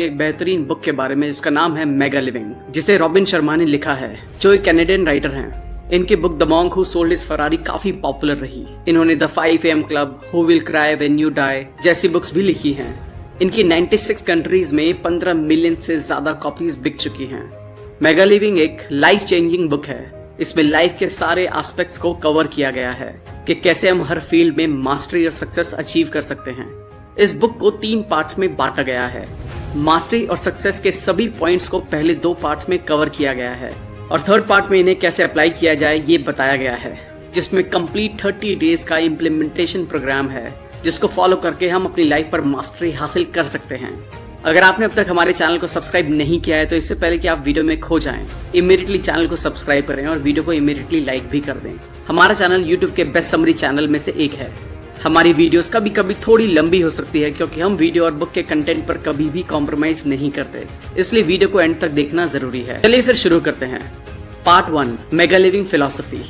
एक बेहतरीन बुक के बारे में जिसका नाम है मेगा लिविंग, जिसे रॉबिन शर्मा ने लिखा है, जो एक कैनेडियन राइटर हैं। इनकी book the monk who sold his Ferrari काफी पॉपुलर रही। इन्होंने the 5 AM club, who will cry when you die जैसी बुक्स भी लिखी हैं। इनकी 96 कंट्रीज में 15 मिलियन से ज्यादा कॉपीज बिक चुकी हैं। मेगा लिविंग एक लाइफ चेंजिंग बुक है। इसमें लाइफ के सारे एस्पेक्ट्स को कवर किया गया है कि कैसे हम हर फील्ड में मास्टरी और सक्सेस अचीव कर सकते हैं। इस बुक को 3 पार्ट्स में बांटा गया है। मास्टरी और सक्सेस के सभी पॉइंट्स को पहले 2 पार्ट्स में कवर किया गया है और 3rd पार्ट में इन्हें कैसे अप्लाई किया जाए ये बताया गया है, जिसमें कंप्लीट 30 डेज का इम्प्लीमेंटेशन प्रोग्राम है, जिसको फॉलो करके हम अपनी लाइफ पर मास्टरी हासिल कर सकते हैं। अगर आपने अब तक हमारे चैनल को सब्सक्राइब नहीं किया है तो इससे पहले कि आप वीडियो में खो जाएं, इमीडिएटली चैनल को सब्सक्राइब करें और वीडियो को इमीडिएटली लाइक भी कर दें। हमारा चैनल यूट्यूब के बेस्ट समरी चैनल में से एक है। हमारी वीडियोस कभी कभी थोड़ी लंबी हो सकती है क्योंकि हम वीडियो और बुक के कंटेंट पर कभी भी कॉम्प्रोमाइज नहीं करते, इसलिए वीडियो को एंड तक देखना जरूरी है। चलिए फिर शुरू करते हैं। Part 1, mega living philosophy.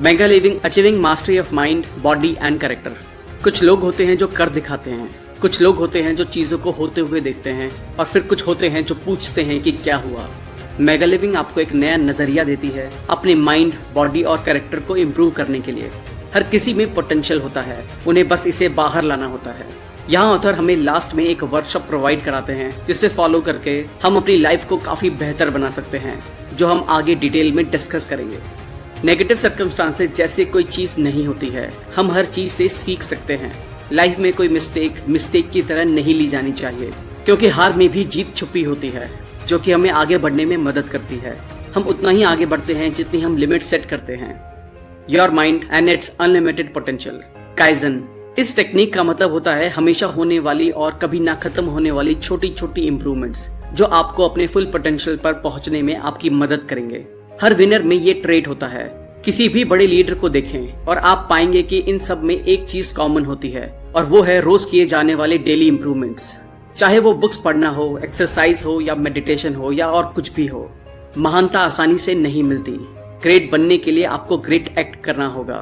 Mega living achieving mastery of mind, body and character. कुछ लोग होते हैं जो कर दिखाते हैं, कुछ लोग होते हैं जो चीजों को होते हुए देखते हैं, और फिर कुछ होते हैं जो पूछते हैं कि क्या हुआ। मेगा लिविंग आपको एक नया नजरिया देती है अपने माइंड, बॉडी और कैरेक्टर को इम्प्रूव करने के लिए। हर किसी में पोटेंशियल होता है, उन्हें बस इसे बाहर लाना होता है। यहाँ ऑथर हमें लास्ट में एक वर्कशॉप प्रोवाइड कराते हैं, जिसे फॉलो करके हम अपनी लाइफ को काफी बेहतर बना सकते हैं, जो हम आगे डिटेल में डिस्कस करेंगे। नेगेटिव सर्कमस्टांसेस जैसे कोई चीज नहीं होती है, हम हर चीज से सीख सकते हैं। लाइफ में कोई मिस्टेक की तरह नहीं ली जानी चाहिए, क्योंकि हार में भी जीत छुपी होती है, जो कि हमें आगे बढ़ने में मदद करती है। हम उतना ही आगे बढ़ते हैं जितनी हम लिमिट सेट करते हैं। Your mind and it's unlimited potential, kaizen. इस टेक्निक का मतलब होता है हमेशा होने वाली और कभी ना खत्म होने वाली छोटी छोटी इंप्रूवमेंट्स, जो आपको अपने फुल पोटेंशियल पर पहुंचने में आपकी मदद करेंगे। हर विनर में ये ट्रेट होता है। किसी भी बड़े लीडर को देखें और आप पाएंगे कि इन सब में एक चीज कॉमन होती है, और वो है रोज किए जाने वाले डेली इंप्रूवमेंट्स। चाहे वो बुक्स पढ़ना हो, एक्सरसाइज हो या मेडिटेशन हो या और कुछ भी हो। महानता आसानी से नहीं मिलती। ग्रेट बनने के लिए आपको ग्रेट एक्ट करना होगा।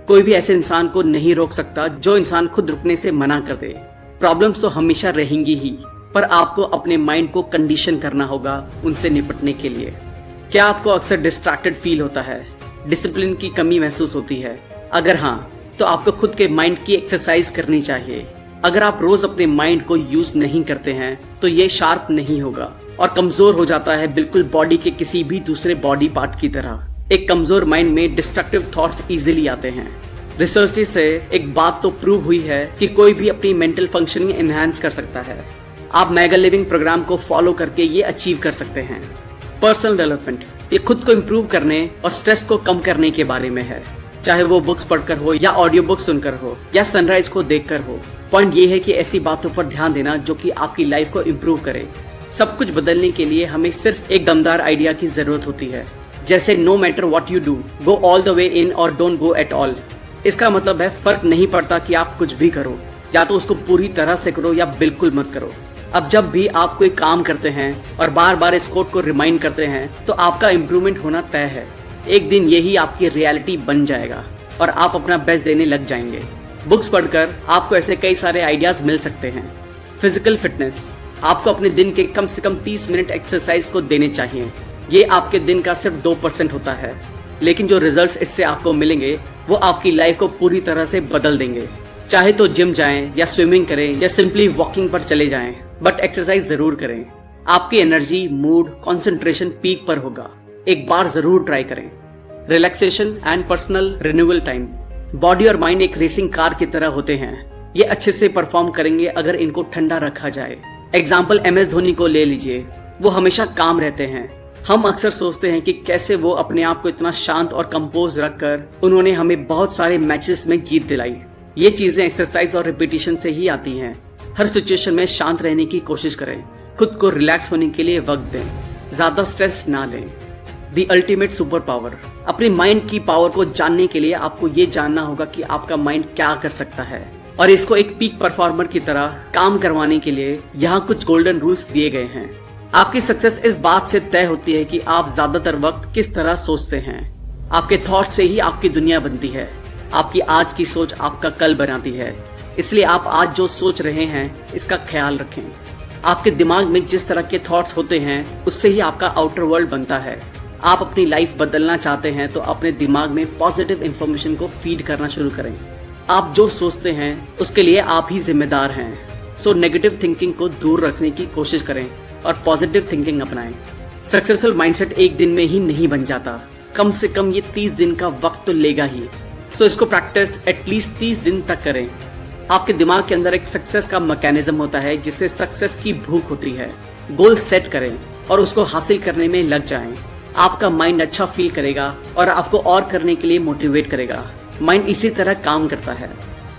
कोई भी ऐसे इंसान को नहीं रोक सकता जो इंसान खुद रुकने से मना कर दे। प्रॉब्लम्स तो हमेशा रहेंगी ही, पर आपको अपने माइंड को कंडीशन करना होगा उनसे निपटने के लिए। क्या आपको अक्सर डिस्ट्रैक्टेड फील होता है, डिसिप्लिन की कमी महसूस होती है? अगर हाँ, तो आपको खुद के माइंड की एक्सरसाइज करनी चाहिए। अगर आप रोज अपने माइंड को यूज नहीं करते हैं तो ये शार्प नहीं होगा और कमजोर हो जाता है, बिल्कुल बॉडी के किसी भी दूसरे बॉडी पार्ट की तरह। एक कमजोर माइंड में डिस्ट्रक्टिव थॉट्स इजीली आते हैं। रिसर्च से एक बात तो प्रूव हुई है कि कोई भी अपनी मेंटल फंक्शनिंग एनहांस कर सकता है। आप मेगा लिविंग प्रोग्राम को फॉलो करके ये अचीव कर सकते हैं। पर्सनल डेवलपमेंट, ये खुद को इम्प्रूव करने और स्ट्रेस को कम करने के बारे में है। चाहे वो बुक्स पढ़कर हो या ऑडियो बुक सुनकर हो या सनराइज को देखकर हो। पॉइंट ये है कि ऐसी बातों पर ध्यान देना जो कि आपकी लाइफ को इम्प्रूव करे। सब कुछ बदलने के लिए हमें सिर्फ एक दमदार आइडिया की जरूरत होती है, जैसे no matter what you do, go all the way in और डोंट गो एट ऑल। इसका मतलब है फर्क नहीं पड़ता कि आप कुछ भी करो, या तो उसको पूरी तरह से करो या बिल्कुल मत करो। अब जब भी आप कोई काम करते हैं और बार बार इस कोट को रिमाइंड करते हैं तो आपका इम्प्रूवमेंट होना तय है। एक दिन यही आपकी रियलिटी बन जाएगा और आप अपना बेस्ट देने लग जाएंगे। बुक्स पढ़कर आपको ऐसे कई सारे आइडियाज मिल सकते हैं। फिजिकल फिटनेस, आपको अपने दिन के कम से कम 30 मिनट एक्सरसाइज को देने चाहिए। ये आपके दिन का सिर्फ 2% होता है, लेकिन जो रिजल्ट्स इससे आपको मिलेंगे वो आपकी लाइफ को पूरी तरह से बदल देंगे। चाहे तो जिम जाएं या स्विमिंग करें या सिंपली वॉकिंग पर चले जाएं, बट एक्सरसाइज जरूर करें। आपकी एनर्जी, मूड, कंसंट्रेशन पीक पर होगा। एक बार जरूर ट्राई करें। Relaxation and personal renewal time, body और माइंड एक रेसिंग कार की तरह होते हैं। ये अच्छे से परफॉर्म करेंगे अगर इनको ठंडा रखा जाए। एग्जाम्पल MS धोनी को ले लीजिए, वो हमेशा काम रहते हैं। हम अक्सर सोचते हैं कि कैसे वो अपने आप को इतना शांत और कंपोज रखकर उन्होंने हमें बहुत सारे मैचेस में जीत दिलाई। ये चीजें एक्सरसाइज और रिपीटिशन से ही आती हैं। हर सिचुएशन में शांत रहने की कोशिश करें, खुद को रिलैक्स होने के लिए वक्त दें, ज्यादा स्ट्रेस ना लें। द अल्टीमेट सुपर पावर, अपने माइंड की पावर को जानने के लिए आपको ये जानना होगा कि आपका माइंड क्या कर सकता है, और इसको एक पीक परफॉर्मर की तरह काम करवाने के लिए यहाँ कुछ गोल्डन रूल्स दिए गए हैं। आपकी सक्सेस इस बात से तय होती है कि आप ज्यादातर वक्त किस तरह सोचते हैं। आपके थॉट से ही आपकी दुनिया बनती है। आपकी आज की सोच आपका कल बनाती है। इसलिए आप आज जो सोच रहे हैं इसका ख्याल रखें। आपके दिमाग में जिस तरह के थॉट्स होते हैं उससे ही आपका आउटर वर्ल्ड बनता है। आप अपनी लाइफ बदलना चाहते हैं तो अपने दिमाग में पॉजिटिव इंफॉर्मेशन को फीड करना शुरू करें। आप जो सोचते हैं उसके लिए आप ही जिम्मेदार हैं। सो नेगेटिव थिंकिंग को दूर रखने की कोशिश करें और पॉजिटिव थिंकिंग अपनाएं। सक्सेसफुल माइंडसेट एक दिन में ही नहीं बन जाता, कम से कम ये 30 दिन का वक्त तो लेगा ही। सो इसको प्रैक्टिस एटलीस्ट 30 दिन तक करें। आपके दिमाग के अंदर एक सक्सेस का मैकेनिज्म होता है जिससे सक्सेस की भूख होती है। गोल सेट करें और उसको हासिल करने में लग जाएं। आपका माइंड अच्छा फील करेगा और आपको और करने के लिए मोटिवेट करेगा। माइंड इसी तरह काम करता है।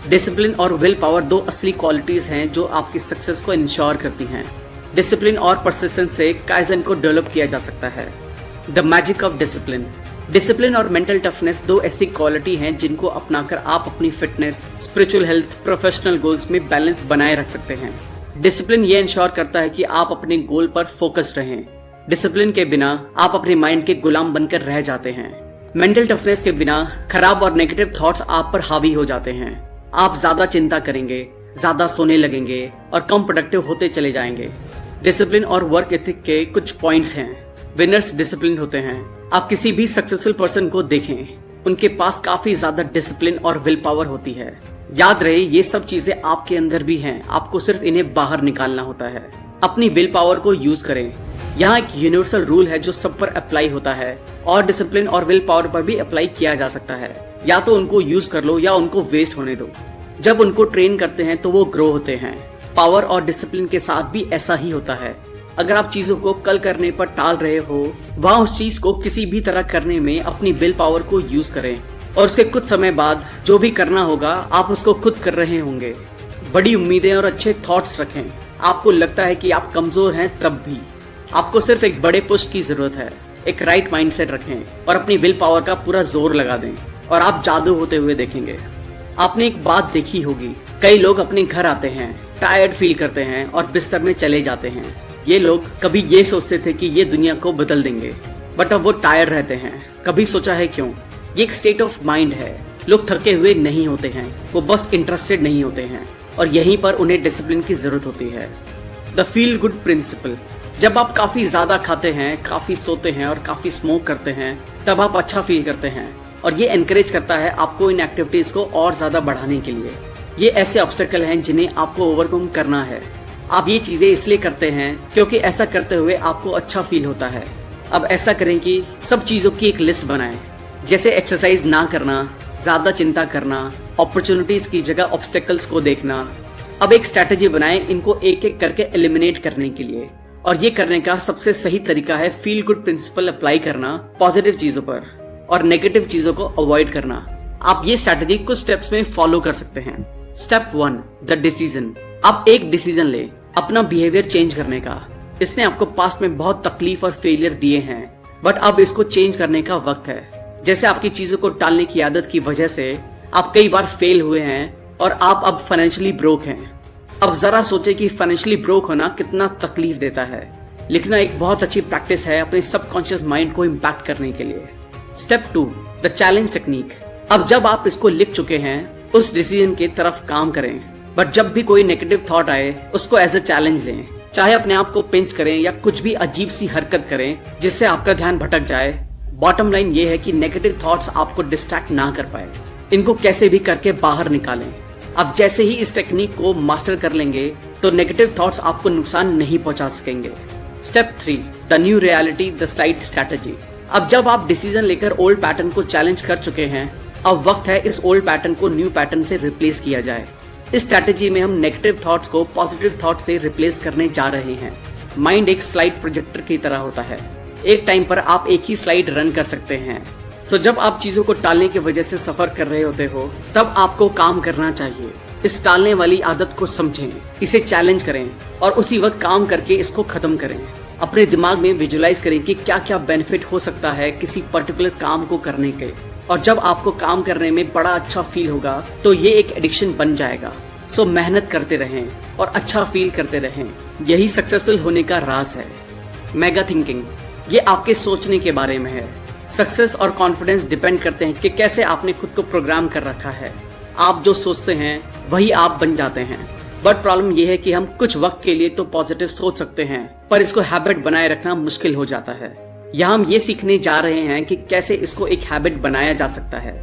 डिसिप्लिन और विल पावर दो असली क्वालिटीज हैं जो आपकी सक्सेस को इंश्योर करती हैं। डिसिप्लिन और परसिस्टेंस से काइज़न को डेवलप किया जा सकता है। The magic of discipline. Discipline और मेंटल टफनेस दो ऐसी क्वालिटी हैं जिनको अपनाकर आप अपनी fitness, spiritual health, professional goals में बैलेंस बनाए रख सकते हैं। डिसिप्लिन ये इंश्योर करता है कि आप अपने गोल पर फोकस रहें। डिसिप्लिन के बिना आप अपने माइंड के गुलाम बनकर रह जाते हैं। मेंटल टफनेस के बिना खराब और नेगेटिव थॉट्स आप पर हावी हो जाते हैं। आप ज्यादा चिंता करेंगे, ज्यादा सोने लगेंगे और कम प्रोडक्टिव होते चले जाएंगे। डिसिप्लिन और वर्क एथिक के कुछ पॉइंट्स हैं। विनर्स डिसिप्लिन होते हैं। आप किसी भी सक्सेसफुल पर्सन को देखें, उनके पास काफी ज्यादा डिसिप्लिन और विल पावर होती है। याद रहे ये सब चीजें आपके अंदर भी हैं, आपको सिर्फ इन्हें बाहर निकालना होता है। अपनी विल पावर को यूज करें। यहाँ एक यूनिवर्सल रूल है जो सब पर अप्लाई होता है और डिसिप्लिन और विल पावर पर भी अप्लाई किया जा सकता है। या तो उनको यूज कर लो या उनको वेस्ट होने दो। जब उनको ट्रेन करते हैं तो वो ग्रो होते हैं। पावर और डिसिप्लिन के साथ भी ऐसा ही होता है। अगर आप चीजों को कल करने पर टाल रहे हो, वहाँ उस चीज को किसी भी तरह करने में अपनी विल पावर को यूज करें और उसके कुछ समय बाद जो भी करना होगा आप उसको खुद कर रहे होंगे। बड़ी उम्मीदें और अच्छे थॉट्स रखें। आपको लगता है कि आप कमजोर हैं, तब भी आपको सिर्फ एक बड़े पुश की जरूरत है। एक राइट माइंडसेट रखें और अपनी विल पावर का पूरा जोर लगा दें और आप जादू होते हुए देखेंगे। आपने एक बात देखी होगी, कई लोग अपने घर आते हैं, टायर्ड फील करते हैं और बिस्तर में चले जाते हैं। ये लोग कभी ये सोचते थे कि ये दुनिया को बदल देंगे, बट अब वो टायर्ड रहते हैं। कभी सोचा है क्यों? ये एक स्टेट ऑफ माइंड है। लोग थके हुए नहीं होते हैं, वो बस इंटरेस्टेड नहीं होते हैं और यहीं पर उन्हें डिसिप्लिन की जरूरत होती है। The feel good principle. जब आप काफी ज्यादा खाते हैं, काफी सोते हैं और काफी स्मोक करते हैं, तब आप अच्छा फील करते हैं और ये एनकरेज करता है आपको इन एक्टिविटीज को और ज्यादा बढ़ाने के लिए। ये ऐसे ऑब्स्टेकल हैं जिन्हें आपको ओवरकम करना है। आप ये चीजें इसलिए करते हैं क्योंकि ऐसा करते हुए आपको अच्छा फील होता है। अब ऐसा करें कि सब चीजों की एक लिस्ट बनाएं, जैसे एक्सरसाइज ना करना, ज्यादा चिंता करना, अपॉर्चुनिटीज की जगह ऑब्स्टेकल्स को देखना। अब एक स्ट्रैटेजी बनाएं इनको एक एक करके एलिमिनेट करने के लिए, और ये करने का सबसे सही तरीका है फील गुड प्रिंसिपल अप्लाई करना पॉजिटिव चीजों पर और नेगेटिव चीजों को अवॉइड करना। आप ये स्ट्रैटेजी कुछ स्टेप्स में फॉलो कर सकते हैं। Step 1, the decision. आप एक डिसीजन ले अपना बिहेवियर चेंज करने का। इसने आपको पास्ट में बहुत तकलीफ और फेलियर दिए हैं, बट अब इसको चेंज करने का वक्त है। जैसे आपकी चीजों को टालने की आदत की वजह से आप कई बार फेल हुए हैं और आप अब फाइनेंशियली ब्रोक हैं। अब जरा सोचे कि फाइनेंशियली ब्रोक होना कितना तकलीफ देता है। लिखना एक बहुत अच्छी प्रैक्टिस है अपने सबकॉन्शियस माइंड को इम्पैक्ट करने के लिए। Step 2, the challenge technique. अब जब आप इसको लिख चुके हैं, उस डिसीजन की तरफ काम करें, बट जब भी कोई नेगेटिव थॉट आए उसको एज अ चैलेंज लें। चाहे अपने आप को पिंच करें या कुछ भी अजीब सी हरकत करें जिससे आपका ध्यान भटक जाए। बॉटम लाइन ये है कि नेगेटिव थॉट्स आपको डिस्ट्रैक्ट ना कर पाए। इनको कैसे भी करके बाहर निकालें। अब जैसे ही इस टेक्निक को मास्टर कर लेंगे तो नेगेटिव थॉट्स आपको नुकसान नहीं पहुंचा सकेंगे। Step 3, the new reality, the slide strategy. अब जब आप डिसीजन लेकर ओल्ड पैटर्न को चैलेंज कर चुके हैं, अब वक्त है इस ओल्ड पैटर्न को न्यू पैटर्न से रिप्लेस किया जाए। इस स्ट्रैटेजी में हम नेगेटिव थॉट्स को पॉजिटिव थॉट से रिप्लेस करने जा रहे हैं। माइंड एक स्लाइड प्रोजेक्टर की तरह होता है। एक टाइम पर आप एक ही स्लाइड रन कर सकते हैं। सो जब आप चीजों को टालने की वजह से सफर कर रहे होते हो, तब आपको काम करना चाहिए। इस टालने वाली आदत को समझें, इसे चैलेंज करें और उसी वक्त काम करके इसको खत्म करें। अपने दिमाग में विजुलाइज करें कि क्या क्या बेनिफिट हो सकता है किसी पर्टिकुलर काम को करने के, और जब आपको काम करने में बड़ा अच्छा फील होगा तो ये एक एडिक्शन बन जाएगा। सो मेहनत करते रहें और अच्छा फील करते रहें। यही सक्सेसफुल होने का राज है। मेगा थिंकिंग, ये आपके सोचने के बारे में है। सक्सेस और कॉन्फिडेंस डिपेंड करते हैं कि कैसे आपने खुद को प्रोग्राम कर रखा है। आप जो सोचते हैं वही आप बन जाते हैं। बट प्रॉब्लम यह है कि हम कुछ वक्त के लिए तो पॉजिटिव सोच सकते हैं, पर इसको हैबिट बनाए रखना मुश्किल हो जाता है। यहाँ हम ये सीखने जा रहे हैं कि कैसे इसको एक हैबिट बनाया जा सकता है।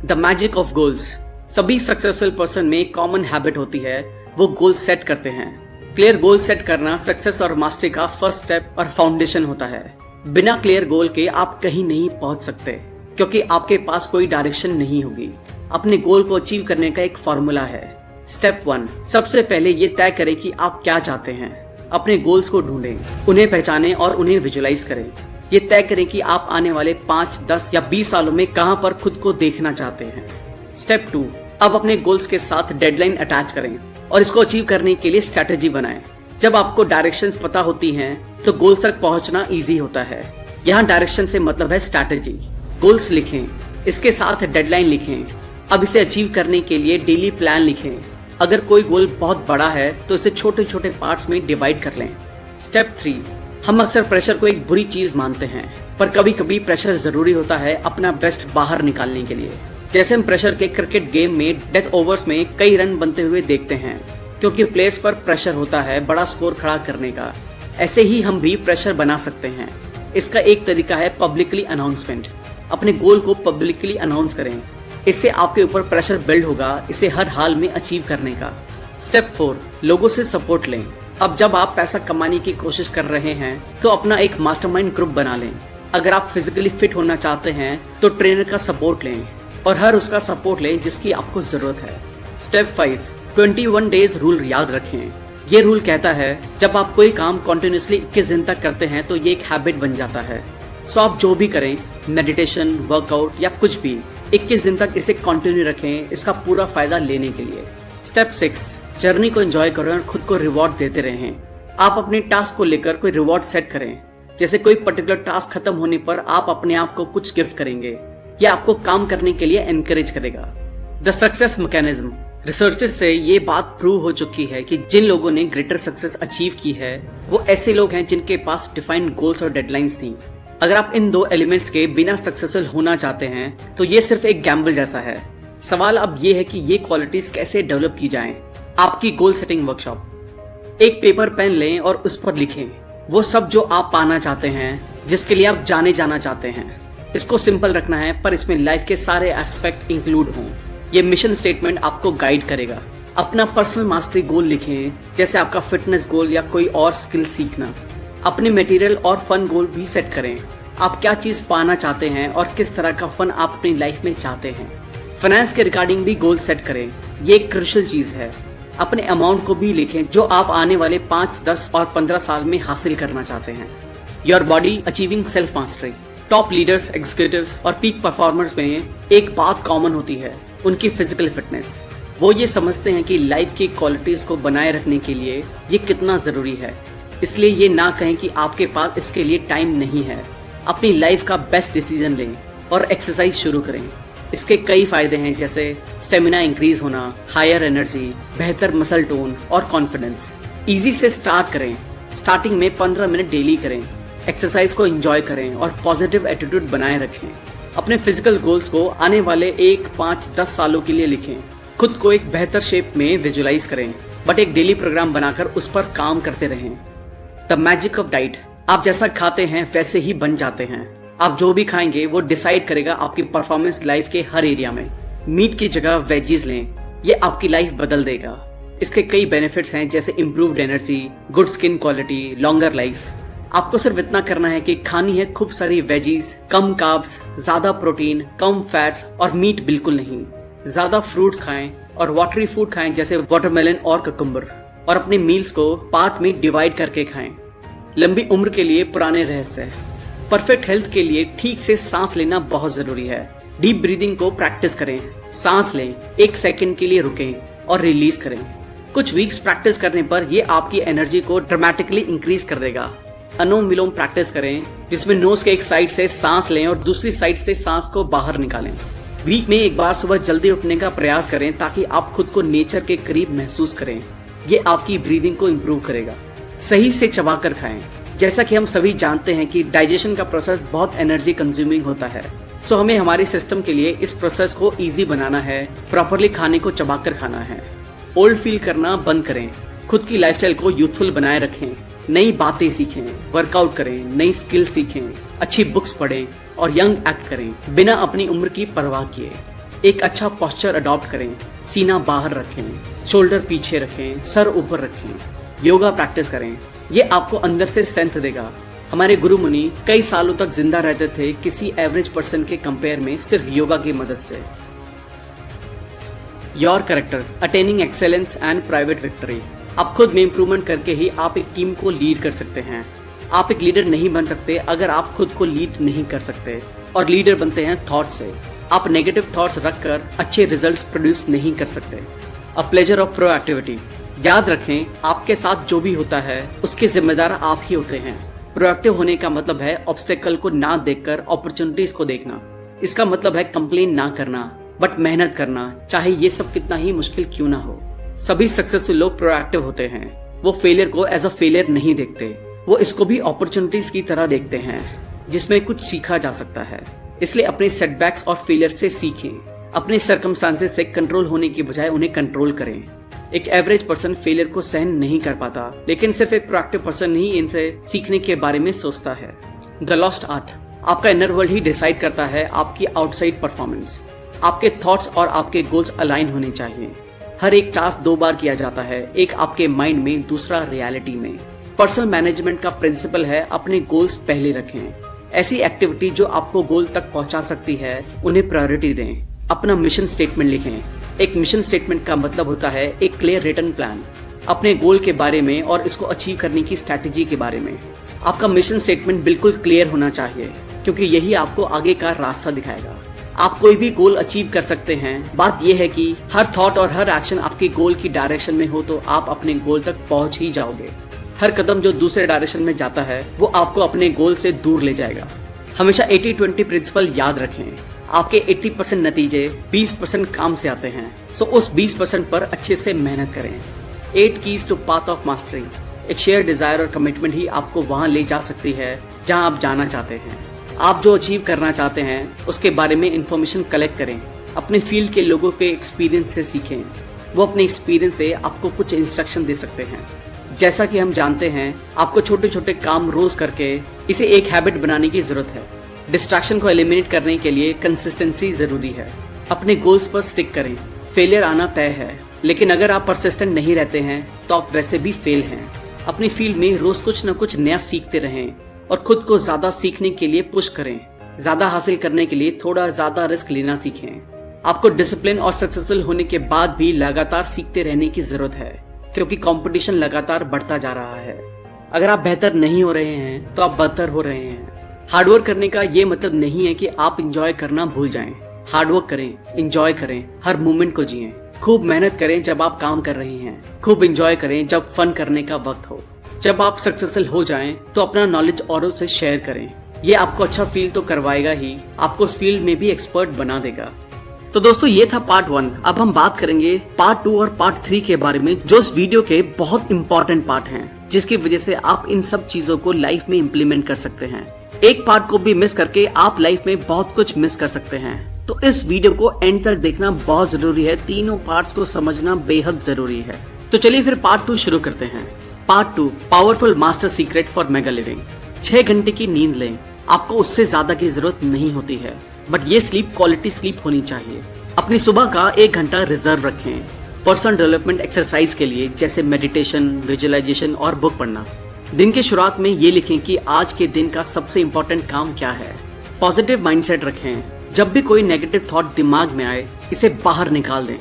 The magic of goals. सभी सक्सेसफुल पर्सन में एक कॉमन हैबिट होती है, वो गोल सेट करते हैं। क्लियर गोल सेट करना सक्सेस और मास्टरी का फर्स्ट स्टेप और फाउंडेशन होता है। बिना क्लियर गोल के आप कहीं नहीं पहुंच सकते, क्योंकि आपके पास कोई डायरेक्शन नहीं होगी। अपने गोल को अचीव करने का एक फॉर्मूला है। स्टेप 1, सबसे पहले ये तय करें कि आप क्या चाहते हैं। अपने गोल्स को ढूंढें, उन्हें पहचानें और उन्हें विजुलाइज करें। ये तय करें कि आप आने वाले 5, 10 या 20 सालों में कहां पर खुद को देखना चाहते हैं। स्टेप 2, अब अपने गोल्स के साथ डेडलाइन अटैच करें और इसको अचीव करने के लिए स्ट्रेटेजी बनाएं। जब आपको डायरेक्शंस पता होती हैं, तो गोल्स तक पहुंचना इजी होता है। यहाँ डायरेक्शन से मतलब है स्ट्रेटेजी। गोल्स लिखें, इसके साथ डेडलाइन लिखें। अब इसे अचीव करने के लिए डेली प्लान लिखें। अगर कोई गोल बहुत बड़ा है तो इसे छोटे छोटे पार्ट्स में डिवाइड कर लें। स्टेप 3, हम अक्सर प्रेशर को एक बुरी चीज मानते हैं, पर कभी कभी प्रेशर जरूरी होता है अपना बेस्ट बाहर निकालने के लिए। जैसे हम प्रेशर के क्रिकेट गेम में डेथ ओवर्स में कई रन बनते हुए देखते हैं, क्योंकि प्लेयर्स पर प्रेशर होता है बड़ा स्कोर खड़ा करने का। ऐसे ही हम भी प्रेशर बना सकते हैं। इसका एक तरीका है पब्लिकली अनाउंसमेंट। अपने गोल को पब्लिकली अनाउंस करें, इससे आपके ऊपर प्रेशर बिल्ड होगा इसे हर हाल में अचीव करने का। स्टेप 4, लोगों से सपोर्ट लें। अब जब आप पैसा कमाने की कोशिश कर रहे हैं, तो अपना एक मास्टरमाइंड ग्रुप बना लें। अगर आप फिजिकली फिट होना चाहते हैं तो ट्रेनर का सपोर्ट लें और हर उसका सपोर्ट लें जिसकी आपको जरूरत है। स्टेप 5, 21 डेज रूल याद रखें। ये रूल कहता है जब आप कोई काम कॉन्टिन्यूसली 21 दिन तक करते हैं तो ये एक हैबिट बन जाता है। सो आप जो भी करें, मेडिटेशन, वर्कआउट या कुछ भी, 21 दिन तक इसे कंटिन्यू रखें इसका पूरा फायदा लेने के लिए। स्टेप 6, जर्नी को एंजॉय करें और खुद को रिवॉर्ड देते रहें। आप अपने टास्क को लेकर कोई रिवॉर्ड सेट करें। जैसे कोई पर्टिकुलर टास्क खत्म होने पर आप अपने आप को कुछ गिफ्ट करेंगे, या आपको काम करने के लिए एनकरेज करेगा। The success mechanism. रिसर्चेस से ये बात प्रूव हो चुकी है कि जिन लोगों ने ग्रेटर सक्सेस अचीव की है, वो ऐसे लोग हैं जिनके पास डिफाइंड गोल्स और डेडलाइंस थी। अगर आप इन दो एलिमेंट्स के बिना सक्सेसफुल होना चाहते हैं तो ये सिर्फ एक गैम्बल जैसा है। सवाल अब ये है कि ये क्वालिटीज कैसे डेवलप की जाएं। आपकी गोल सेटिंग वर्कशॉप। एक पेपर पेन लें और उस पर लिखें वो सब जो आप पाना चाहते हैं, जिसके लिए आप जाने जाना चाहते हैं। इसको सिंपल रखना है, पर इसमें लाइफ के सारे एस्पेक्ट इंक्लूड हों। ये मिशन स्टेटमेंट आपको गाइड करेगा। अपना पर्सनल मास्टरी गोल लिखें, जैसे आपका फिटनेस गोल या कोई और स्किल सीखना। अपने मटेरियल और फन गोल भी सेट करें। आप क्या चीज पाना चाहते हैं और किस तरह का फन आप अपनी लाइफ में चाहते हैं। फाइनेंस के रिगार्डिंग भी गोल सेट करें, ये एक क्रूशियल चीज है। अपने अमाउंट को भी लिखें जो आप आने वाले 5, 10 और 15 साल में हासिल करना चाहते हैं। Your body achieving self mastery. Top leaders, executives और पीक परफॉर्मर्स में एक बात कॉमन होती है, उनकी फिजिकल फिटनेस। वो ये समझते हैं कि लाइफ की क्वालिटीज को बनाए रखने के लिए ये कितना जरूरी है। इसलिए ये ना कहें कि आपके पास इसके लिए टाइम नहीं है। अपनी लाइफ का बेस्ट डिसीजन लें और एक्सरसाइज शुरू करें। इसके कई फायदे हैं, जैसे स्टेमिना इंक्रीज होना, हायर एनर्जी, बेहतर मसल टोन और कॉन्फिडेंस। इजी से स्टार्ट करें। स्टार्टिंग में 15 मिनट डेली करें। एक्सरसाइज को एंजॉय करें और पॉजिटिव एटीट्यूड बनाए रखें। अपने फिजिकल गोल्स को आने वाले 1, 5, 10 सालों के लिए लिखें। खुद को एक बेहतर शेप में विजुलाइज करें, बट एक डेली प्रोग्राम बनाकर उस पर काम करते रहें। The magic of diet. आप जैसा खाते हैं वैसे ही बन जाते हैं। आप जो भी खाएंगे वो डिसाइड करेगा आपकी परफॉर्मेंस लाइफ के हर एरिया में। मीट की जगह वेजीज लें, ये आपकी लाइफ बदल देगा। इसके कई बेनिफिट्स हैं, जैसे improved energy, good skin quality, longer life. आपको सिर्फ इतना करना है कि खानी है खूब सारी वेजीज, कम कार्ब्स, ज्यादा प्रोटीन, कम फैट्स और मीट बिल्कुल नहीं। ज्यादा फ्रूट्स खाएं और वाटरी फूड खाएं, जैसे वाटरमेलन और ककम्बर। और अपने मील्स को पार्ट में डिवाइड करके खाएं। लंबी उम्र के लिए पुराने रहस्य। परफेक्ट हेल्थ के लिए ठीक से सांस लेना बहुत जरूरी है। डीप ब्रीदिंग को प्रैक्टिस करें। सांस लें, 1 सेकंड के लिए रुकें और रिलीज करें। कुछ वीक्स प्रैक्टिस करने पर ये आपकी एनर्जी को ड्रामेटिकली इंक्रीज कर देगा। अनुलोम विलोम प्रैक्टिस करें, जिसमें नोज के एक साइड से सांस लें और दूसरी साइड से सांस को बाहर निकालें। वीक में एक बार सुबह जल्दी उठने का प्रयास करें, ताकि आप खुद को नेचर के करीब महसूस करें। ये आपकी ब्रीदिंग को इम्प्रूव करेगा। सही से चबाकर खाएं। जैसा कि हम सभी जानते हैं कि डाइजेशन का प्रोसेस बहुत एनर्जी कंज्यूमिंग होता है। सो हमें हमारे सिस्टम के लिए इस प्रोसेस को इजी बनाना है, प्रॉपरली खाने को चबाकर खाना है। ओल्ड फील करना बंद करें, खुद की लाइफस्टाइल को यूथफुल बनाए रखें, नई बातें सीखें, वर्कआउट करें, नई स्किल सीखें, अच्छी बुक्स पढ़ें और यंग एक्ट करें बिना अपनी उम्र की परवाह किए। एक अच्छा पोस्चर अडॉप्ट करें, सीना बाहर रखें, शोल्डर पीछे रखें, सर ऊपर रखें, योगा प्रैक्टिस करें। ये आपको अंदर से स्ट्रेंथ देगा। हमारे गुरु मुनि कई सालों तक जिंदा रहते थे किसी एवरेज पर्सन के कंपेयर में सिर्फ योगा की मदद से। Your character attaining excellence and private victory. आप खुद में इंप्रूवमेंट करके ही आप एक टीम को लीड कर सकते हैं। आप एक लीडर नहीं बन सकते अगर आप खुद को लीड नहीं कर सकते, और लीडर बनते हैं थॉट से। आप नेगेटिव थॉट्स रखकर अच्छे रिजल्ट्स प्रोड्यूस नहीं कर सकते। A pleasure of proactivity. याद रखें, आपके साथ जो भी होता है उसके जिम्मेदार आप ही होते हैं। प्रोएक्टिव होने का मतलब है ऑब्स्टेकल को ना देखकर अपॉर्चुनिटीज को देखना। इसका मतलब है कंप्लेन ना करना, बट मेहनत करना, चाहे ये सब कितना ही मुश्किल क्यों ना हो। सभी सक्सेसफुल लोग प्रोएक्टिव होते हैं। वो फेलियर को एज अ फेलियर नहीं देखते, वो इसको भी अपॉर्चुनिटीज की तरह देखते हैं जिसमें कुछ सीखा जा सकता है। इसलिए अपने सेटबैक्स और फेलियर से सीखें। अपने सर्कमस्टांसेस से कंट्रोल होने की बजाय उन्हें कंट्रोल करें। एक एवरेज पर्सन फेलियर को सहन नहीं कर पाता, लेकिन सिर्फ एक प्रोएक्टिव पर्सन ही इनसे सीखने के बारे में सोचता है। The lost art. आपका इनर वर्ल्ड ही डिसाइड करता है आपकी आउटसाइड परफॉर्मेंस। आपके थॉट्स और आपके गोल्स अलाइन होने चाहिए। हर एक टास्क 2 बार किया जाता है, एक आपके माइंड में, दूसरा रियलिटी में। पर्सनल मैनेजमेंट का प्रिंसिपल है अपने गोल्स पहले रखें। ऐसी एक्टिविटी जो आपको गोल तक पहुंचा सकती है उन्हें प्रायोरिटी दें। अपना मिशन स्टेटमेंट लिखें। एक मिशन स्टेटमेंट का मतलब होता है एक क्लियर रिटन प्लान अपने गोल के बारे में और इसको अचीव करने की स्ट्रैटेजी के बारे में। आपका मिशन स्टेटमेंट बिल्कुल क्लियर होना चाहिए, क्योंकि यही आपको आगे का रास्ता दिखाएगा। आप कोई भी गोल अचीव कर सकते हैं। बात यह है कि हर थॉट और हर एक्शन आपके गोल की डायरेक्शन में हो तो आप अपने गोल तक पहुंच ही जाओगे। हर कदम जो दूसरे डायरेक्शन में जाता है वो आपको अपने गोल से दूर ले जाएगा। हमेशा 80-20 प्रिंसिपल याद रखें। आपके 80% नतीजे 20% काम से आते हैं, सो उस 20% पर अच्छे से मेहनत करें। 8 keys to path of mastery. एक शेयर डिजायर और कमिटमेंट ही आपको वहां ले जा सकती है जहां आप जाना चाहते हैं। आप जो अचीव करना चाहते हैं उसके बारे में इंफॉर्मेशन कलेक्ट करें। अपने फील्ड के लोगों के एक्सपीरियंस से सीखें। वो अपने एक्सपीरियंस से आपको कुछ इंस्ट्रक्शन दे सकते हैं। जैसा कि हम जानते हैं, आपको छोटे छोटे काम रोज करके इसे एक हैबिट बनाने की जरूरत है। डिस्ट्रैक्शन को एलिमिनेट करने के लिए कंसिस्टेंसी जरूरी है। अपने गोल्स पर स्टिक करें। फेलियर आना तय है, लेकिन अगर आप परसिस्टेंट नहीं रहते हैं तो आप वैसे भी फेल हैं। अपनी फील्ड में रोज कुछ न कुछ नया सीखते रहें और खुद को ज्यादा सीखने के लिए पुश करें। ज्यादा हासिल करने के लिए थोड़ा ज्यादा रिस्क लेना सीखें। आपको डिसिप्लिन और सक्सेसफुल होने के बाद भी लगातार सीखते रहने की जरूरत है, क्योंकि कंपटीशन लगातार बढ़ता जा रहा है। अगर आप बेहतर नहीं हो रहे हैं तो आप बदतर हो रहे हैं। हार्डवर्क करने का ये मतलब नहीं है कि आप इंजॉय करना भूल जाएं। हार्डवर्क करें, इंजॉय करें, हर मोमेंट को जिएं। खूब मेहनत करें जब आप काम कर रहे हैं। खूब इंजॉय करें जब फन करने का वक्त हो। जब आप सक्सेसफुल हो जाएं तो अपना नॉलेज औरों से शेयर करें। ये आपको अच्छा फील तो करवाएगा ही, आपको उस फील्ड में भी एक्सपर्ट बना देगा। तो दोस्तों, ये था पार्ट 1। अब हम बात करेंगे पार्ट 2 और पार्ट 3 के बारे में, जो इस वीडियो के बहुत इंपॉर्टेंट पार्ट हैं, जिसकी वजह से आप इन सब चीजों को लाइफ में इम्प्लीमेंट कर सकते हैं। एक पार्ट को भी मिस करके आप लाइफ में बहुत कुछ मिस कर सकते हैं। तो इस वीडियो को एंड तक देखना बहुत जरूरी है। तीनों पार्ट्स को समझना बेहद जरूरी है। तो चलिए फिर पार्ट 2 शुरू करते हैं। Part 2, powerful master secret for mega living. 6 घंटे की नींद लें। आपको उससे ज्यादा की जरूरत नहीं होती है, बट ये स्लीप क्वालिटी स्लीप होनी चाहिए। अपनी सुबह का 1 घंटा रिजर्व रखें पर्सनल डेवलपमेंट एक्सरसाइज के लिए, जैसे मेडिटेशन, विजुअलाइजेशन और बुक पढ़ना। दिन की शुरुआत में ये लिखें कि आज के दिन का सबसे इम्पोर्टेंट काम क्या है। पॉजिटिव माइंडसेट रखें। जब भी कोई नेगेटिव थॉट दिमाग में आए, इसे बाहर निकाल दें।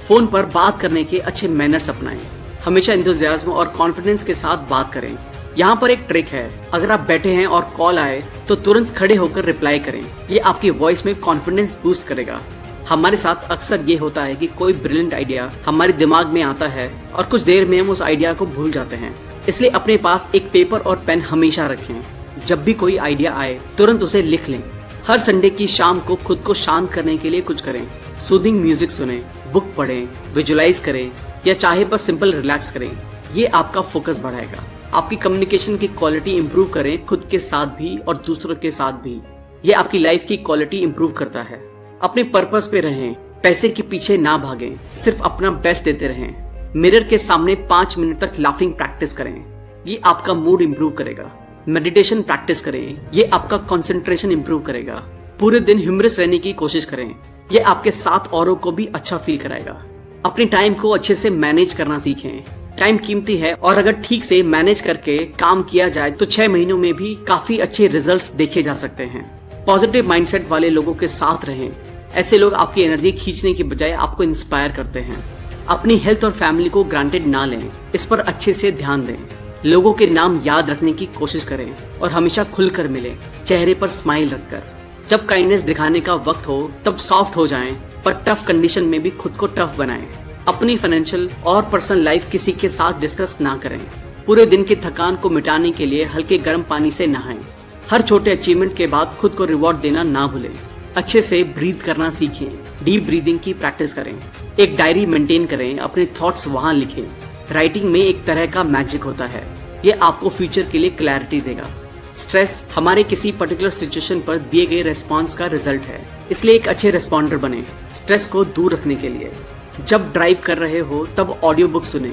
फोन पर बात करने के अच्छे मैनर्स अपनाएं। हमेशा एंथुसियाज्म और कॉन्फिडेंस के साथ बात करें। यहाँ पर एक ट्रिक है, अगर आप बैठे हैं और कॉल आए तो तुरंत खड़े होकर रिप्लाई करें। ये आपकी वॉइस में कॉन्फिडेंस बूस्ट करेगा। हमारे साथ अक्सर ये होता है कि कोई ब्रिलियंट आइडिया हमारे दिमाग में आता है और कुछ देर में हम उस आइडिया को भूल जाते हैं। इसलिए अपने पास एक पेपर और पेन हमेशा रखें। जब भी कोई आइडिया आए तुरंत उसे लिख लें। हर संडे की शाम को खुद को शांत करने के लिए कुछ करें। सूदिंग म्यूजिक सुनें, बुक पढ़ें, विजुअलाइज करें या चाहे बस सिंपल रिलैक्स करें। ये आपका फोकस बढ़ाएगा। आपकी कम्युनिकेशन की क्वालिटी इंप्रूव करें, खुद के साथ भी और दूसरों के साथ भी। ये आपकी लाइफ की क्वालिटी इंप्रूव करता है। अपने पर्पस पे रहें, पैसे के पीछे ना भागें, सिर्फ अपना बेस्ट देते रहें। मिरर के सामने 5 मिनट तक लाफिंग प्रैक्टिस करें, ये आपका मूड इंप्रूव करेगा। मेडिटेशन प्रैक्टिस करें, ये आपका कंसंट्रेशन इंप्रूव करेगा। पूरे दिन ह्यूमरस रहने की कोशिश करें, ये आपके साथ औरों को भी अच्छा फील कराएगा। अपनी टाइम को अच्छे से मैनेज करना सीखें। टाइम कीमती है और अगर ठीक से मैनेज करके काम किया जाए तो 6 महीनों में भी काफी अच्छे रिजल्ट्स देखे जा सकते हैं। पॉजिटिव माइंडसेट वाले लोगों के साथ रहें, ऐसे लोग आपकी एनर्जी खींचने की बजाय आपको इंस्पायर करते हैं। अपनी हेल्थ और फैमिली को ग्रांटेड ना लें, इस पर अच्छे से ध्यान दें। लोगों के नाम याद रखने की कोशिश करें और हमेशा खुलकर मिलें, चेहरे पर स्माइल रखकर। जब काइंडनेस दिखाने का वक्त हो तब सॉफ्ट हो जाएं, पर टफ कंडीशन में भी खुद को टफ बनाएं। अपनी फाइनेंशियल और पर्सनल लाइफ किसी के साथ डिस्कस ना करें। पूरे दिन की थकान को मिटाने के लिए हल्के गर्म पानी से नहाएं। हर छोटे अचीवमेंट के बाद खुद को रिवॉर्ड देना ना भूलें। अच्छे से ब्रीथ करना सीखें, डीप ब्रीदिंग की प्रैक्टिस करें। एक डायरी मेंटेन करें, अपने थॉट्स वहां लिखें। राइटिंग में एक तरह का मैजिक होता है, ये आपको फ्यूचर के लिए क्लैरिटी देगा। स्ट्रेस हमारे किसी पर्टिकुलर सिचुएशन पर दिए गए रेस्पॉन्स का रिजल्ट है, इसलिए एक अच्छे रेस्पॉन्डर बने स्ट्रेस को दूर रखने के लिए। जब ड्राइव कर रहे हो तब ऑडियो बुक सुने।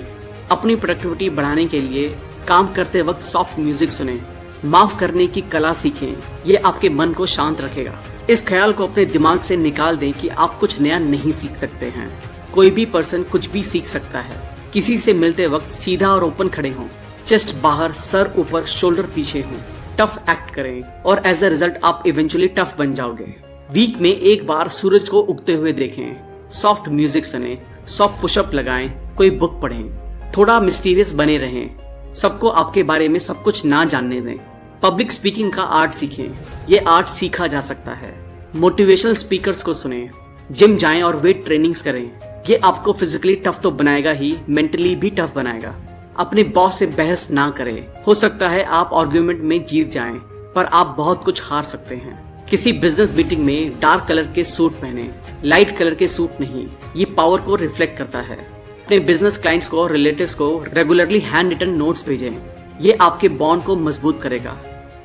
अपनी प्रोडक्टिविटी बढ़ाने के लिए काम करते वक्त सॉफ्ट म्यूजिक सुने। माफ करने की कला सीखें, ये आपके मन को शांत रखेगा। इस ख्याल को अपने दिमाग से निकाल दें कि आप कुछ नया नहीं सीख सकते हैं। कोई भी पर्सन कुछ भी सीख सकता है। किसी से मिलते वक्त सीधा और ओपन खड़े हों, चेस्ट बाहर, सर ऊपर, शोल्डर पीछे हों। टफ एक्ट करें और एज अ रिजल्ट आप इवेंचुअली टफ बन जाओगे। वीक में एक बार सूरज को उगते हुए देखें, सॉफ्ट म्यूजिक सुने, सॉफ्ट पुशअप लगाएं, कोई बुक पढ़ें। थोड़ा मिस्टीरियस बने रहें, सबको आपके बारे में सब कुछ ना जानने दें। पब्लिक स्पीकिंग का आर्ट सीखें, ये आर्ट सीखा जा सकता है। मोटिवेशनल स्पीकर्स को सुने, जिम जाएं और वेट ट्रेनिंग्स करें, ये आपको फिजिकली टफ तो बनाएगा ही, मेंटली भी टफ बनाएगा। अपने बॉस से बहस ना करें, हो सकता है आप आर्ग्यूमेंट में जीत जाएं, पर आप बहुत कुछ हार सकते हैं। किसी बिजनेस मीटिंग में डार्क कलर के सूट पहने, लाइट कलर के सूट नहीं, ये पावर को रिफ्लेक्ट करता है। अपने बिजनेस क्लाइंट्स को और रिलेटिव्स को रेगुलरली हैंड रिटन नोट्स भेजें, ये आपके बॉन्ड को मजबूत करेगा।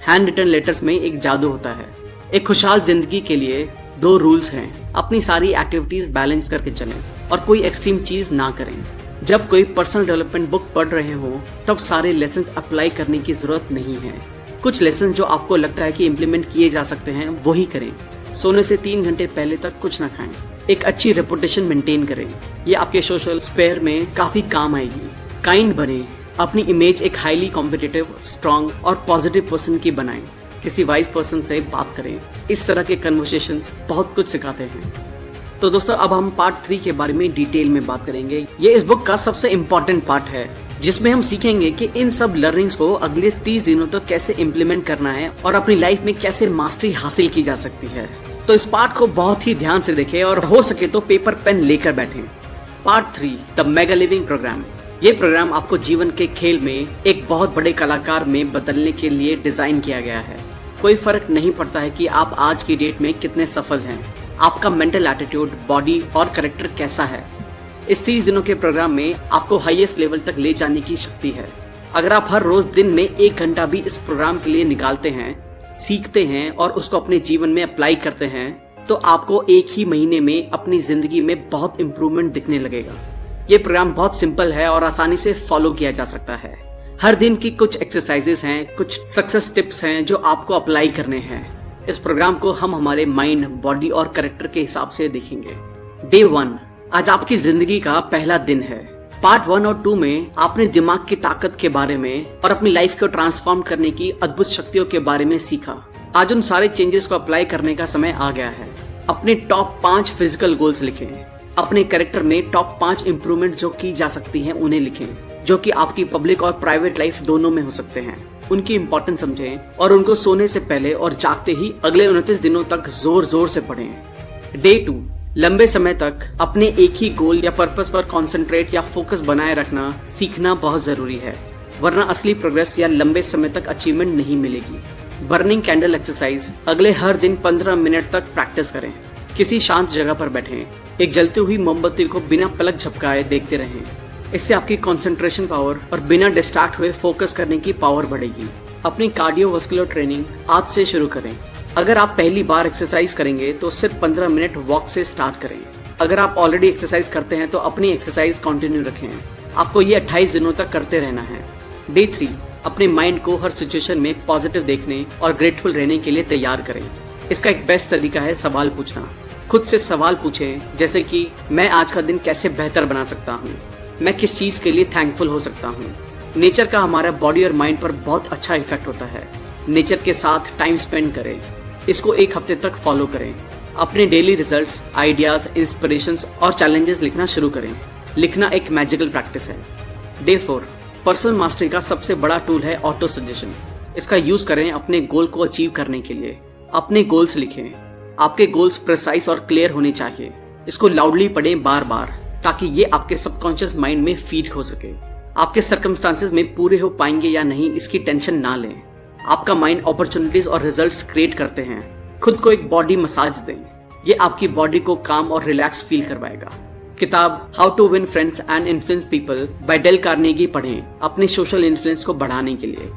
हैंड रिटन लेटर्स में एक जादू होता है। एक खुशहाल जिंदगी के लिए 2 रूल्स हैं, अपनी सारी एक्टिविटीज बैलेंस करके चलें और कोई एक्सट्रीम चीज ना करें। जब कोई पर्सनल डेवलपमेंट बुक पढ़ रहे हो तब सारे लेसन्स अप्लाई करने की जरूरत नहीं है। कुछ लेसन जो आपको लगता है कि इम्प्लीमेंट किए जा सकते हैं वही करें। सोने से 3 घंटे पहले तक कुछ ना खाएं। एक अच्छी रेपुटेशन मेंटेन करें, ये आपके सोशल स्पेयर में काफी काम आएगी। काइंड बने, अपनी इमेज एक हाईली कॉम्पिटिटिव, स्ट्रॉन्ग और पॉजिटिव पर्सन की बनाएं। किसी वाइज पर्सन से बात करें, इस तरह के कन्वर्सेशंस बहुत कुछ सिखाते हैं। तो दोस्तों अब हम पार्ट 3 के बारे में डिटेल में बात करेंगे। ये इस बुक का सबसे इम्पोर्टेंट पार्ट है, जिसमें हम सीखेंगे कि इन सब लर्निंग्स को अगले 30 दिनों तक कैसे इम्प्लीमेंट करना है और अपनी लाइफ में कैसे मास्टरी हासिल की जा सकती है। तो इस पार्ट को बहुत ही ध्यान से देखें और हो सके तो पेपर पेन लेकर बैठें। Part 3, the mega living program. ये प्रोग्राम आपको जीवन के खेल में एक बहुत बड़े कलाकार में बदलने के लिए डिजाइन किया गया है। कोई फर्क नहीं पड़ता है कि आप आज की डेट में कितने सफल हैं, आपका मेंटल एटीट्यूड, बॉडी और कैरेक्टर कैसा है। इस 30 दिनों के प्रोग्राम में आपको हाईएस्ट लेवल तक ले जाने की शक्ति है। अगर आप हर रोज दिन में 1 घंटा भी इस प्रोग्राम के लिए निकालते हैं, सीखते हैं और उसको अपने जीवन में अप्लाई करते हैं, तो आपको 1 ही महीने में अपनी जिंदगी में बहुत इंप्रूवमेंट दिखने लगेगा। ये प्रोग्राम बहुत सिंपल है और आसानी से फॉलो किया जा सकता है। हर दिन की कुछ एक्सरसाइजेस हैं, कुछ सक्सेस टिप्स हैं जो आपको अप्लाई करने हैं। इस प्रोग्राम को हम हमारे माइंड, बॉडी और कैरेक्टर के हिसाब से देखेंगे। डे 1, आज आपकी जिंदगी का पहला दिन है। पार्ट 1 और 2 में आपने दिमाग की ताकत के बारे में और अपनी लाइफ को ट्रांसफॉर्म करने की अद्भुत शक्तियों के बारे में सीखा। आज उन सारे चेंजेस को अप्लाई करने का समय आ गया है। अपने टॉप 5 फिजिकल गोल्स लिखें। अपने कैरेक्टर में टॉप 5 इंप्रूवमेंट जो की जा सकती हैं उन्हें लिखें, जो कि आपकी पब्लिक और प्राइवेट लाइफ दोनों में हो सकते हैं। उनकी इंपॉर्टेंस समझें और उनको सोने से पहले और जागते ही अगले 29 दिनों तक जोर जोर से पढ़ें। डे 2, लंबे समय तक अपने एक ही गोल या पर्पस पर कंसंट्रेट या फोकस बनाए रखना सीखना बहुत जरूरी है, वरना असली प्रोग्रेस या लंबे समय तक अचीवमेंट नहीं मिलेगी। बर्निंग कैंडल एक्सरसाइज, अगले हर दिन 15 मिनट तक प्रैक्टिस करें। किसी शांत जगह पर बैठें, एक जलती हुई मोमबत्ती को बिना पलक झपकाए देखते रहें। इससे आपकी कंसंट्रेशन पावर और बिना डिस्ट्रैक्ट हुए फोकस करने की पावर बढ़ेगी। अपनी कार्डियोवास्कुलर ट्रेनिंग आज से शुरू करें। अगर आप पहली बार एक्सरसाइज करेंगे तो सिर्फ 15 मिनट वॉक से स्टार्ट करें। अगर आप ऑलरेडी एक्सरसाइज करते हैं तो अपनी एक्सरसाइज कंटिन्यू रखें। आपको ये 28 दिनों तक करते रहना है। डे 3, अपने माइंड को हर सिचुएशन में पॉजिटिव देखने और ग्रेटफुल रहने के लिए तैयार करें। इसका एक बेस्ट तरीका है सवाल पूछना। खुद से सवाल पूछें, जैसे कि मैं आज का दिन कैसे बेहतर बना सकता हूँ, मैं किस चीज़ के लिए थैंकफुल हो सकता हूँ। नेचर का हमारा बॉडी और माइंड पर बहुत अच्छा इफेक्ट होता है। नेचर के साथ टाइम स्पेंड करें, इसको एक हफ्ते तक फॉलो करें। अपने डेली रिजल्ट्स, आइडियाज, इंस्पिरेशंस और चैलेंजेस लिखना शुरू करें। लिखना एक मैजिकल प्रैक्टिस है। डे 4, पर्सनल मास्टरी का सबसे बड़ा टूल है ऑटो सजेशन। इसका यूज करें अपने गोल को अचीव करने के लिए। अपने गोल्स लिखें। आपके गोल्स प्रिसाइज और क्लियर होने चाहिए। इसको लाउडली पढ़ें बार बार, ताकि ये आपके सबकॉन्शियस माइंड में फीड हो सके। आपके सर्कमस्टांसेस में पूरे हो पाएंगे या नहीं, इसकी टेंशन ना लें। आपका माइंड अपॉर्चुनिटीज और रिजल्ट्स क्रिएट करते हैं। खुद को एक बॉडी मसाज दें, ये आपकी बॉडी को काम और रिलैक्स फील करवाएगा। किताब how to win friends and influence people by Dale Carnegie पढ़ें, अपने सोशल इन्फ्लुएंस को बढ़ाने के लिए।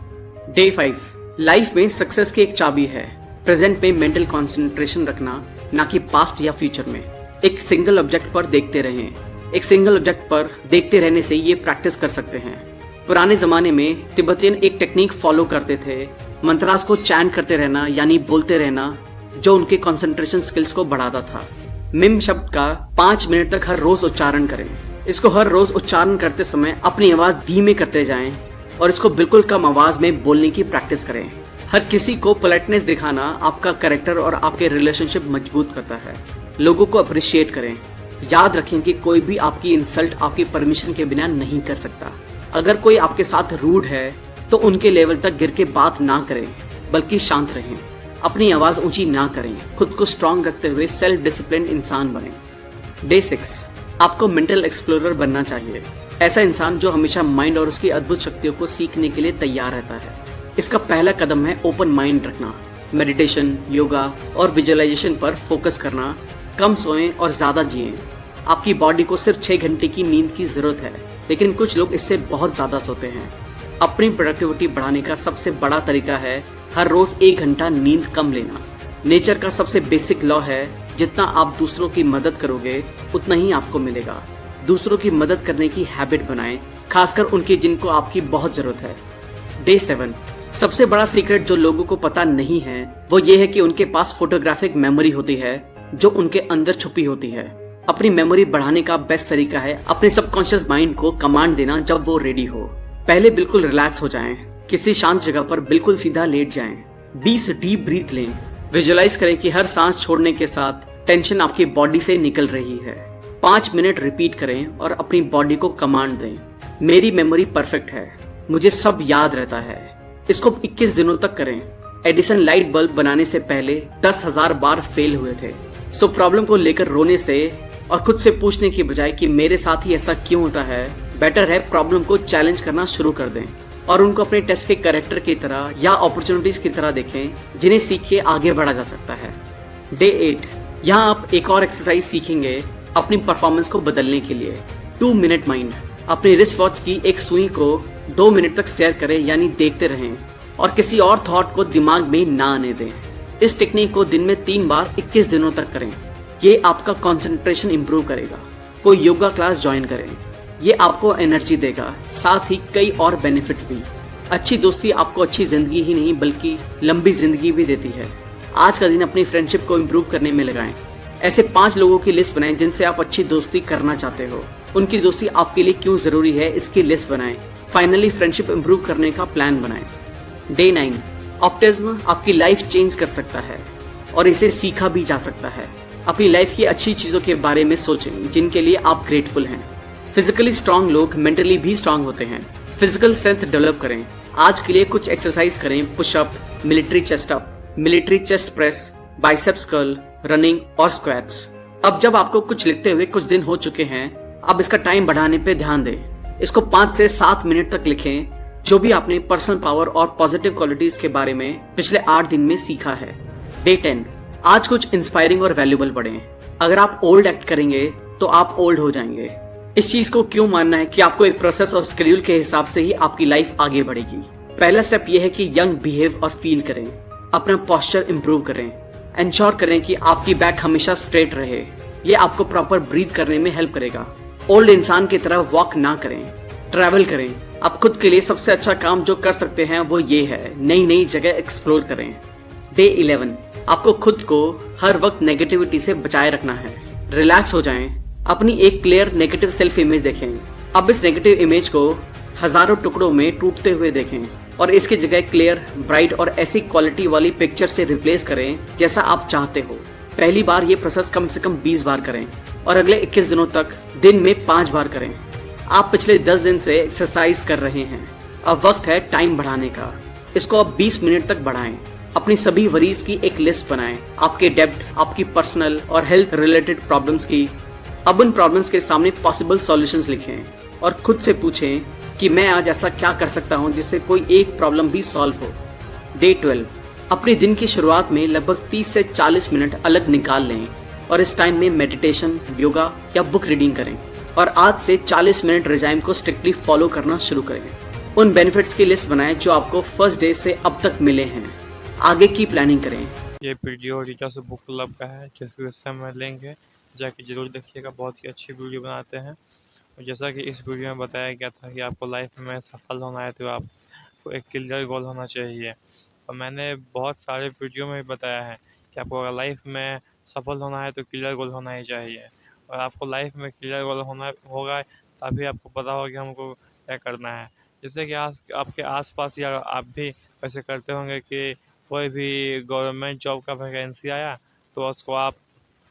डे 5, लाइफ में सक्सेस की एक चाबी है प्रेजेंट पे मेंटल कंसंट्रेशन रखना, ना कि पास्ट या फ्यूचर में। एक सिंगल ऑब्जेक्ट पर देखते रहें। एक सिंगल ऑब्जेक्ट पर देखते रहने से ये प्रैक्टिस कर सकते हैं। पुराने जमाने में तिब्बतियन एक टेक्निक फॉलो करते थे, मंत्रास को चैंट करते रहना, यानी बोलते रहना, जो उनके कंसंट्रेशन स्किल्स को बढ़ाता था। मिम शब्द का 5 मिनट तक हर रोज उच्चारण करें। इसको हर रोज उच्चारण करते समय अपनी आवाज धीमे करते जाएं और इसको बिल्कुल कम आवाज में बोलने की प्रैक्टिस करें। हर किसी को पोलाइटनेस दिखाना आपका कैरेक्टर और आपके रिलेशनशिप मजबूत करता है। लोगों को अप्रिशिएट करें। याद रखें कि कोई भी आपकी इंसल्ट आपकी परमिशन के बिना नहीं कर सकता। अगर कोई आपके साथ रूड है तो उनके लेवल तक गिर के बात ना करें, बल्कि शांत रहें। अपनी आवाज ऊंची ना करें। खुद को स्ट्रांग रखते हुए सेल्फ डिसिप्लिन इंसान बने। डे 6, आपको मेंटल एक्सप्लोरर बनना चाहिए। ऐसा इंसान जो हमेशा माइंड और उसकी अद्भुत शक्तियों को सीखने के लिए तैयार रहता है। इसका पहला कदम है ओपन माइंड रखना। मेडिटेशन, योगा और विजुअलाइजेशन पर फोकस करना। कम सोएं और ज्यादा जिएं। आपकी बॉडी को सिर्फ 6 घंटे की नींद की जरूरत है, लेकिन कुछ लोग इससे बहुत ज्यादा सोते हैं। अपनी प्रोडक्टिविटी बढ़ाने का सबसे बड़ा तरीका है हर रोज 1 घंटा नींद कम लेना। नेचर का सबसे बेसिक लॉ है, जितना आप दूसरों की मदद करोगे उतना ही आपको मिलेगा। दूसरों की मदद करने की हैबिट बनाएं, खासकर उनके जिनको आपकी बहुत जरूरत है। डे 7, सबसे बड़ा सीक्रेट जो लोगों को पता नहीं है वो ये है कि उनके पास फोटोग्राफिक मेमोरी होती है जो उनके अंदर छुपी होती है। अपनी मेमोरी बढ़ाने का बेस्ट तरीका है अपने सबकॉन्शियस माइंड को कमांड देना जब वो रेडी हो। पहले बिल्कुल रिलैक्स हो जाएं, किसी शांत जगह पर बिल्कुल सीधा लेट जाएं, 20 डीप ब्रीथ लें। विजुअलाइज करें कि हर सांस छोड़ने के साथ टेंशन आपकी बॉडी से निकल रही है। 5 मिनट रिपीट करें और अपनी बॉडी को कमांड दें, मेरी मेमोरी परफेक्ट है, मुझे सब याद रहता है। इसको 21 दिनों तक करें। एडिसन लाइट बल्ब बनाने से पहले 10,000 बार फेल हुए थे। सो प्रॉब्लम को लेकर रोने से और खुद से पूछने की बजाय कि मेरे साथ ही ऐसा क्यों होता है, बेटर है प्रॉब्लम को चैलेंज करना शुरू कर दें और उनको अपने टेस्ट के कैरेक्टर की तरह या अपॉर्चुनिटीज की तरह देखें जिन्हें सीख के आगे बढ़ा जा सकता है। डे 8, यहाँ आप एक और एक्सरसाइज सीखेंगे अपनी परफॉर्मेंस को बदलने के लिए। 2 मिनट माइंड। अपनी रिस्ट वॉच की एक सुई को 2 मिनट तक स्टेयर करें, यानी देखते रहें और किसी और थॉट को दिमाग में ना आने दें। इस टेक्निक को दिन में 3 बार 21 दिनों तक करें। ये आपका कंसंट्रेशन इंप्रूव करेगा। कोई योगा क्लास ज्वाइन करें, ये आपको एनर्जी देगा, साथ ही कई और बेनिफिट्स भी। अच्छी दोस्ती आपको अच्छी जिंदगी ही नहीं बल्कि लंबी जिंदगी भी देती है। आज का दिन अपनी फ्रेंडशिप को इम्प्रूव करने में लगाएं। ऐसे 5 लोगों की लिस्ट बनाएं जिनसे आप अच्छी दोस्ती करना चाहते हो। उनकी दोस्ती आपके लिए क्यों जरूरी है इसकी लिस्ट बनाएं। फाइनली फ्रेंडशिप इम्प्रूव करने का प्लान बनाएं। डे 9, ऑप्टिज्म आपकी लाइफ चेंज कर सकता है और इसे सीखा भी जा सकता है। अपनी लाइफ की अच्छी चीजों के बारे में सोचें जिनके लिए आप ग्रेटफुल हैं। फिजिकली स्ट्रांग लोग मेंटली भी स्ट्रांग होते हैं। फिजिकल स्ट्रेंथ डेवलप करें। आज के लिए कुछ एक्सरसाइज करें, pushup, military chest up, military chest press, biceps curl, running और स्क्वाट्स। अब जब आपको कुछ लिखते हुए कुछ दिन हो चुके हैं, अब इसका टाइम बढ़ाने पे ध्यान दें। इसको 5 से 7 मिनट तक लिखें, जो भी आपने पर्सनल पावर और पॉजिटिव क्वालिटीज के बारे में पिछले 8 दिन में सीखा है। डे 10, आज कुछ इंस्पायरिंग और वैल्यूबल पढ़ें। अगर आप ओल्ड एक्ट करेंगे तो आप ओल्ड हो जाएंगे। इस चीज को क्यों मानना है कि आपको एक प्रोसेस और शेड्यूल के हिसाब से ही आपकी लाइफ आगे बढ़ेगी। पहला स्टेप यह है कि यंग बिहेव और फील करें, अपना पोस्चर इंप्रूव करें, इंश्योर करें कि आपकी बैक हमेशा स्ट्रेट रहे। ये आपको प्रॉपर ब्रीथ करने में हेल्प करेगा। ओल्ड इंसान की तरह वॉक ना करें, ट्रैवल करें। आप खुद के लिए सबसे अच्छा काम जो कर सकते हैं वो ये है, नई नई जगह एक्सप्लोर करें। डे 11, आपको खुद को हर वक्त नेगेटिविटी से बचाए रखना है। रिलैक्स हो जाएं, अपनी एक क्लियर नेगेटिव सेल्फ इमेज देखें। अब इस नेगेटिव इमेज को हजारों टुकड़ों में टूटते हुए देखें और इसकी जगह क्लियर, ब्राइट और ऐसी क्वालिटी वाली पिक्चर से रिप्लेस करें जैसा आप चाहते हो। पहली बार ये प्रोसेस कम से कम 20 बार करें और अगले 21 दिनों तक दिन में 5 बार करें। आप पिछले 10 दिन से एक्सरसाइज कर रहे हैं, अब वक्त है टाइम बढ़ाने का। इसको आप 20 मिनट तक बढ़ाएं। अपनी सभी वरीज की एक लिस्ट बनाएं, आपके डेब्ट, आपकी पर्सनल और हेल्थ रिलेटेड प्रॉब्लम्स की। अब उन प्रॉब्लम्स के सामने पॉसिबल सॉल्यूशंस लिखें और खुद से पूछें कि मैं आज ऐसा क्या कर सकता हूं जिससे कोई एक प्रॉब्लम भी सॉल्व हो। डे 12, अपने दिन की शुरुआत में लगभग 30 से 40 मिनट अलग निकाल लें और इस टाइम में मेडिटेशन, योगा या बुक रीडिंग करें और आज से 40 मिनट रिजाइम को स्ट्रिक्टली फॉलो करना शुरू करें। उन बेनिफिट्स की लिस्ट बनाएं जो आपको फर्स्ट डे से अब तक मिले हैं। आगे की प्लानिंग करें। ये वीडियो रीजर्स बुक क्लब का है, जिसके हिस्से में लिंक है, जाके जरूर देखिएगा। बहुत ही अच्छी वीडियो बनाते हैं। और जैसा कि इस वीडियो में बताया गया था कि आपको लाइफ में सफल होना है तो आपको एक क्लियर गोल होना चाहिए। और मैंने बहुत सारे वीडियो में भी बताया है कि आपको अगर लाइफ में सफल होना है तो क्लियर गोल होना ही चाहिए। और आपको लाइफ में क्लियर गोल होना होगा तभी आपको पता होगा कि हमको क्या करना है। जैसे कि आपके आसपास या आप भी ऐसे करते होंगे कि कोई भी गवर्नमेंट जॉब का वैकेंसी आया तो उसको आप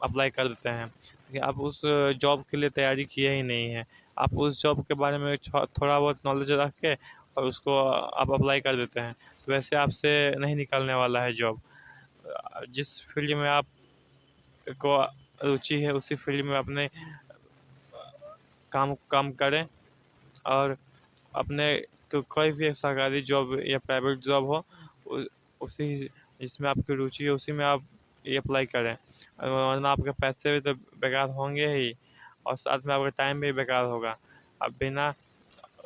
अप्लाई कर देते हैं, लेकिन आप उस जॉब के लिए तैयारी किए ही नहीं है। आप उस जॉब के बारे में थोड़ा बहुत नॉलेज रख के और उसको आप अप्लाई कर देते हैं, तो वैसे आपसे नहीं निकलने वाला है जॉब। जिस फील्ड में आप को रुचि है उसी फील्ड में अपने काम काम करें। और अपने कोई भी सरकारी जॉब या प्राइवेट जॉब हो उसी जिसमें आपकी रुचि है उसी में आप ये अप्लाई करें, वरना आपके पैसे भी तो बेकार होंगे ही और साथ में आपका टाइम भी बेकार होगा। आप बिना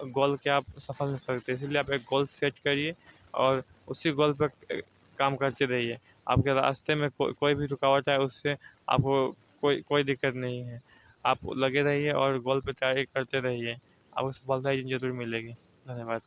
गोल के आप सफल नहीं हो सकते, इसलिए आप एक गोल सेट करिए और उसी गोल पर काम करते रहिए। आपके रास्ते में कोई भी रुकावट आए उससे आपको कोई कोई दिक्कत नहीं है। आप लगे रहिए और गोल पे तैयारी करते रहिए, आपको सफलता जरूर मिलेगी। धन्यवाद।